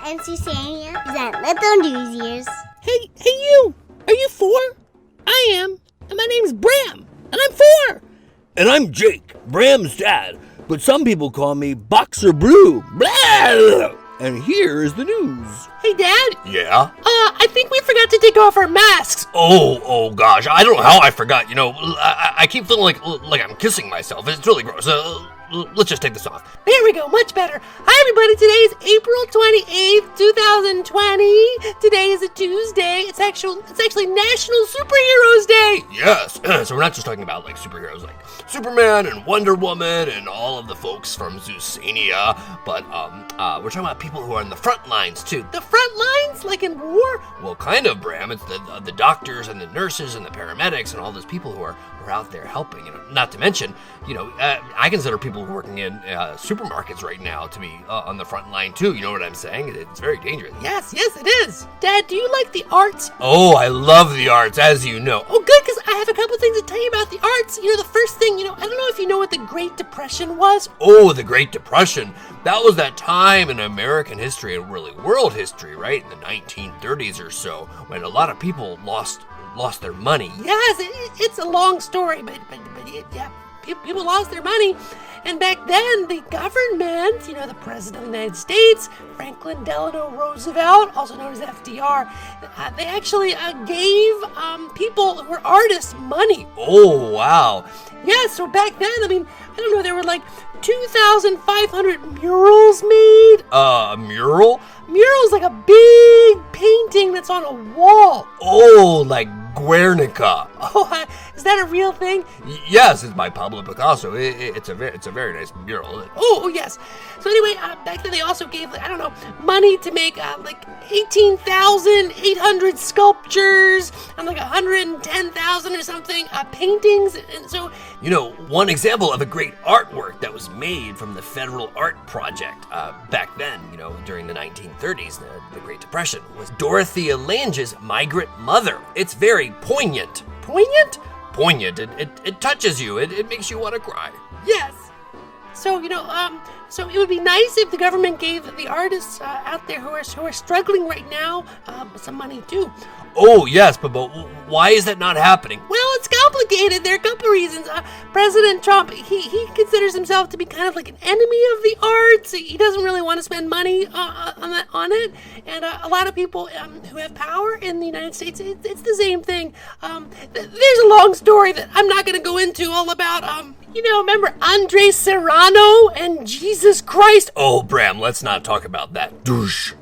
and Susanna present Little Newsies. Hey you! Are you 4? I am, and my name's Bram, and I'm 4! And I'm Jake, Bram's dad, but some people call me BoxerBlu. Blah! And here is the news. Hey, Dad? Yeah? I think we forgot to take off our masks. Oh gosh, I don't know how I forgot. You know, I keep feeling like I'm kissing myself. It's really gross. Let's just take this off. There we go, much better. Hi, everybody. Today is April 28th, 2020. Today is a Tuesday. It's actually National Superheroes Day. Yes, so we're not just talking about like superheroes like Superman and Wonder Woman and all of the folks from Zeusania, but we're talking about people who are in the front lines too. The front lines, like in war? Well, kind of, Bram. It's the doctors and the nurses and the paramedics and all those people who are out there helping. You know, not to mention, you know, I consider people working in supermarkets right now to be on the front line too. You know what I'm saying? It's very dangerous. Yes, it is. Dad, do you like the arts? Oh, I love the arts, as you know. Oh, good, because I have a couple things to tell you about the arts. You know, the first thing, I don't know if you know what the Great Depression was. Oh, the Great Depression. That was that time in American history and really world history, right? In the 1930s or so, when a lot of people lost their money. Yes, it's a long story, but yeah, people lost their money. And back then, the government, the President of the United States, Franklin Delano Roosevelt, also known as FDR, they actually gave people who were artists money. Oh, wow. Yeah, so back then, I don't know, there were like 2,500 murals made. A mural? Mural's like a big painting that's on a wall. Oh, like Guernica. Oh, is that a real thing? Yes, it's by Pablo Picasso. It's a very nice mural. Oh, yes. So anyway, back then they also gave, money to make 18,800 sculptures and 110,000 or something paintings. And so, one example of a great artwork that was made from the Federal Art Project back then, during the 1930s, the Great Depression, was Dorothea Lange's Migrant Mother. It's very poignant. Poignant? Poignant. It touches you. It makes you want to cry. Yes. So, so it would be nice if the government gave the artists out there who are struggling right now some money too. Oh, yes, but why is that not happening? Well, it's complicated. There are a couple reasons. President Trump, he considers himself to be kind of like an enemy of the arts. He doesn't really want to spend money on it. And a lot of people who have power in the United States, it's the same thing. There's a long story that I'm not going to go into all about, remember Andre Serrano and Jesus Christ? Oh, Bram, let's not talk about that. Douche.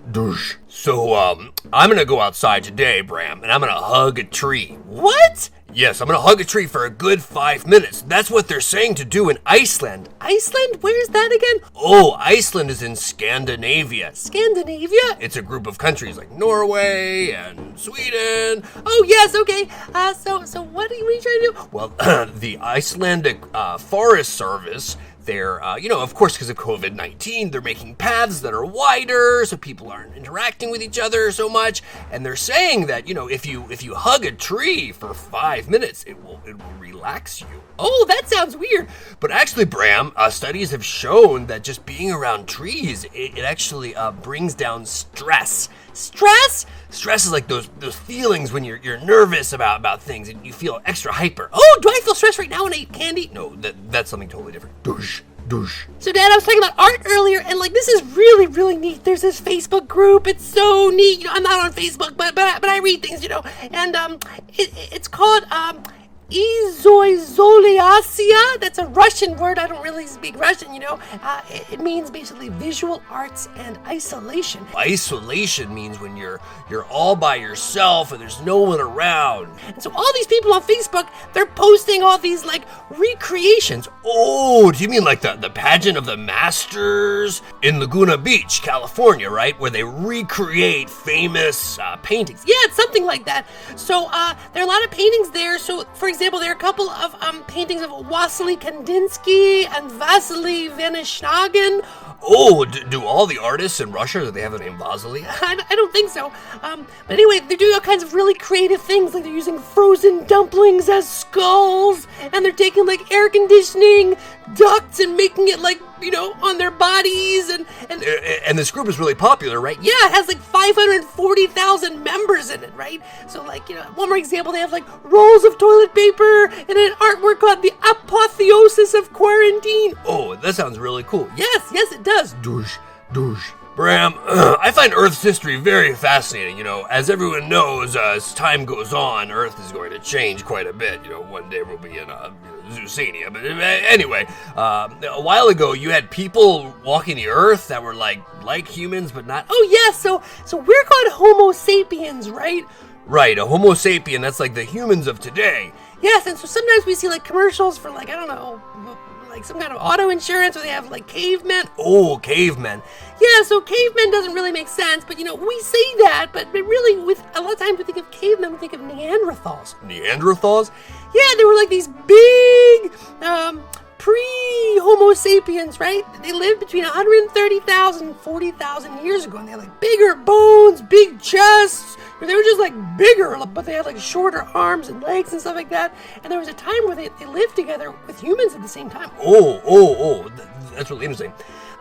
So, I'm gonna go outside today, Bram, and I'm gonna hug a tree. What? Yes, I'm gonna hug a tree for a good 5 minutes. That's what they're saying to do in Iceland. Iceland? Where's that again? Oh, Iceland is in Scandinavia. Scandinavia? It's a group of countries like Norway and Sweden. Oh, yes, okay. So what are you trying to do? Well, the Icelandic Forest Service, they're, of course, because of COVID-19, they're making paths that are wider so people aren't interacting with each other so much. And they're saying that, if you hug a tree for 5 minutes, it will relax you. Oh, that sounds weird. But actually, Bram, studies have shown that just being around trees, it actually brings down stress. Stress? Stress is like those feelings when you're nervous about things and you feel extra hyper. Oh, do I feel stressed right now when I eat candy? No, that's something totally different. Douche. So, Dad, I was talking about art earlier, and this is really, really neat. There's this Facebook group. It's so neat. I'm not on Facebook, but I read things, and it's called Izoizoliasia. That's a Russian word. I don't really speak Russian, It means basically visual arts and isolation. Isolation means when you're all by yourself and there's no one around. And so all these people on Facebook, they're posting all these recreations. Oh, do you mean like the pageant of the masters in Laguna Beach, California, right? Where they recreate famous paintings. Yeah, it's something like that. So there are a lot of paintings there. So, for example, there are a couple of paintings of Wassily Kandinsky and Vasily Vereshchagin. Oh, do all the artists in Russia, do they have the name Vasily? I don't think so. But anyway, they're doing all kinds of really creative things. Like they're using frozen dumplings as skulls, and they're taking air conditioning ducts and making it like, on their bodies And this group is really popular, right? yeah, it has like 540,000 members in it, right? So like, one more example, they have like rolls of toilet paper and an artwork called the apotheosis of quarantine. Oh, that sounds really cool. Yes, it does. Douche. Bram, I find Earth's history very fascinating. As everyone knows, as time goes on, Earth is going to change quite a bit. One day we'll be in Zeusania. But anyway, a while ago, you had people walking the Earth that were like humans, but not. Oh, yes. So we're called Homo sapiens, right? Right, a Homo sapien. That's like the humans of today. Yes, and so sometimes we see like commercials for like, I don't know, like some kind of auto insurance where they have like cavemen. Oh, cavemen. Yeah, so cavemen doesn't really make sense, but we say that, but really with a lot of times we think of cavemen, we think of Neanderthals. Neanderthals? Yeah, they were like these big, pre-Homo sapiens, right? They lived between 130,000 and 40,000 years ago, and they had like bigger bones, big chests. They were just like bigger, but they had like shorter arms and legs and stuff like that. And there was a time where they lived together with humans at the same time. Oh, that's really interesting.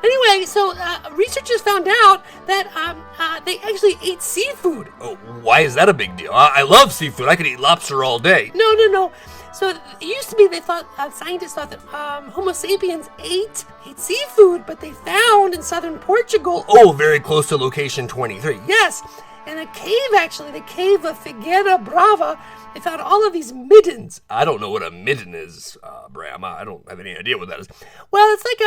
Anyway, so researchers found out that they actually ate seafood. Oh, why is that a big deal? I love seafood. I could eat lobster all day. No. So it used to be scientists thought that Homo sapiens ate seafood, but they found in southern Portugal. Oh, very close to location 23. Yes. In a cave, actually, the cave of Figueira Brava, they found all of these middens. I don't know what a midden is, Bram. I don't have any idea what that is. Well, it's like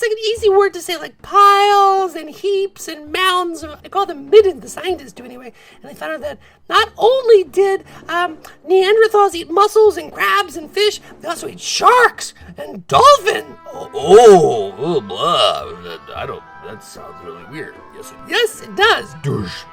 an easy word to say, like piles and heaps and mounds. They call them middens, the scientists do anyway. And they found out that not only did Neanderthals eat mussels and crabs and fish, they also ate sharks and dolphin. Oh, blah. That sounds really weird. Yes, it does. Douche.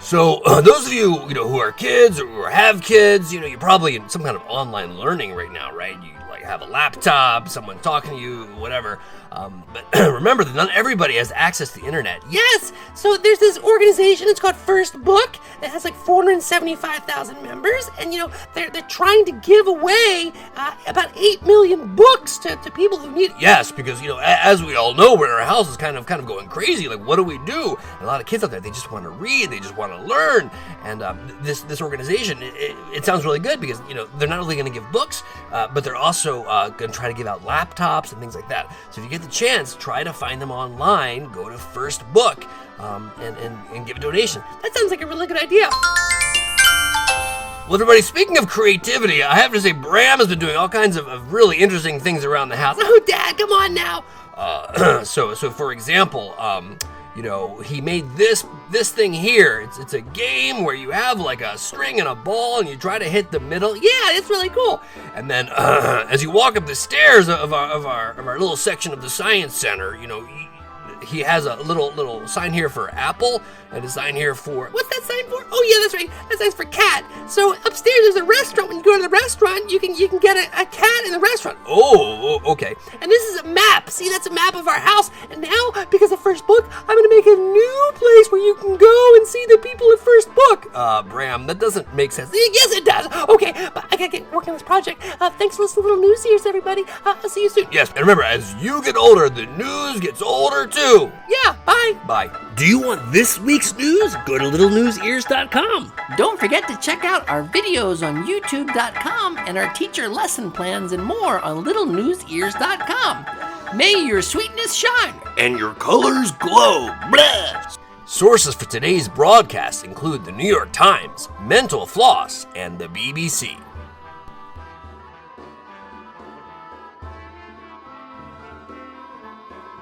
So, those of you, who are kids or have kids, you're probably in some kind of online learning right now, right? You have a laptop, someone talking to you, whatever. But remember that not everybody has access to the internet. Yes! So there's this organization, it's called First Book. It has like 475,000 members. And, they're trying to give away about 8 million books to people who need it. Yes, because, as we all know, where our house is kind of going crazy. Like, what do we do? And a lot of kids out there, they just want to read. They just want to learn. And this organization, it sounds really good because, they're not only going to give books, but they're also going to try to give out laptops and things like that. So if you get the chance, try to find them online, go to First Book, and give a donation. That sounds like a really good idea. Well, everybody, speaking of creativity, I have to say Bram has been doing all kinds of really interesting things around the house. Oh, Dad, come on now. So for example, he made this thing here. It's a game where you have like a string and a ball and you try to hit the middle. Yeah, it's really cool. And then as you walk up the stairs of our little section of the science center, he has a little sign here for apple and a sign here for... What's that sign for? Oh, yeah, that's right. That sign's for cat. So upstairs there's a restaurant. When you go to the restaurant, you can get a cat in the restaurant. Oh, okay. And this is a map. See, that's a map of our house. And now, because of First Book, I'm going to make a new place where you can go and see the people at First Book. Bram, that doesn't make sense. Yes, it does. Okay, but I got to get working on this project. Thanks for listening to Little News Ears, everybody. I'll see you soon. Yes, and remember, as you get older, the news gets older too. Yeah, bye. Bye. Do you want this week's news? Go to littlenewsears.com. Don't forget to check out our videos on youtube.com and our teacher lesson plans and more on littlenewsears.com. May your sweetness shine and your colors glow. Blah. Sources for today's broadcast include the New York Times, Mental Floss, and the BBC.